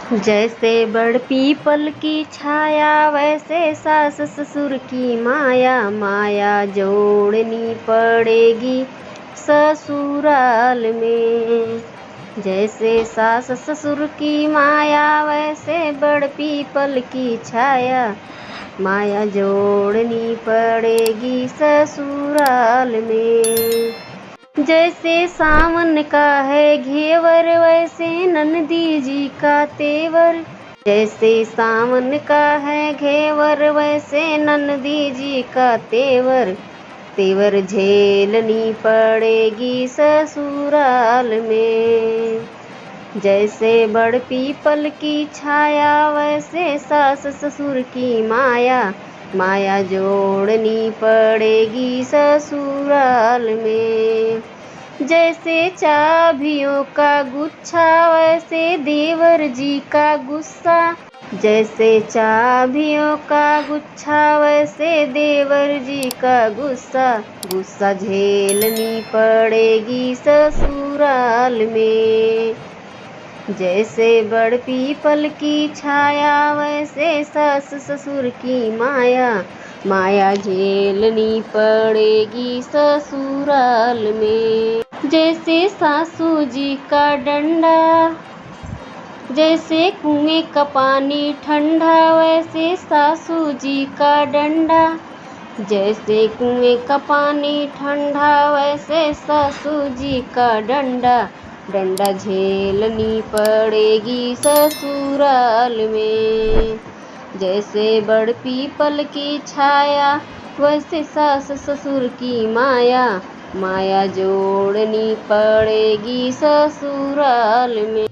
जैसे बड़ पीपल की छाया वैसे सास ससुर की माया, माया जोड़नी पड़ेगी ससुराल में। जैसे सास ससुर की माया वैसे बड़ पीपल की छाया, माया जोड़नी पड़ेगी ससुराल में। जैसे सावन का है घेवर वैसे नंदी जी का तेवर। जैसे सावन का है घेवर वैसे नंदी जी का तेवर, तेवर झेलनी पड़ेगी ससुराल में। जैसे बड़ पीपल की छाया वैसे सास ससुर की माया, माया जोड़नी पड़ेगी ससुराल में। जैसे चाबियों का गुच्छा वैसे देवर जी का गुस्सा। जैसे चाबियों का गुच्छा वैसे देवर जी का गुस्सा, गुस्सा झेलनी पड़ेगी ससुराल में। जैसे बड़ पीपल की छाया वैसे सास ससुर की माया, माया झेलनी पड़ेगी ससुराल में। जैसे सासू जी का डंडा, जैसे कुएं का पानी ठंडा वैसे सासू जी का डंडा। जैसे कुएं का पानी ठंडा वैसे सासू जी का डंडा, डंडा झेलनी पड़ेगी ससुराल में। जैसे बड़ पीपल की छाया वैसे सास ससुर की माया, माया जोड़नी पड़ेगी ससुराल में।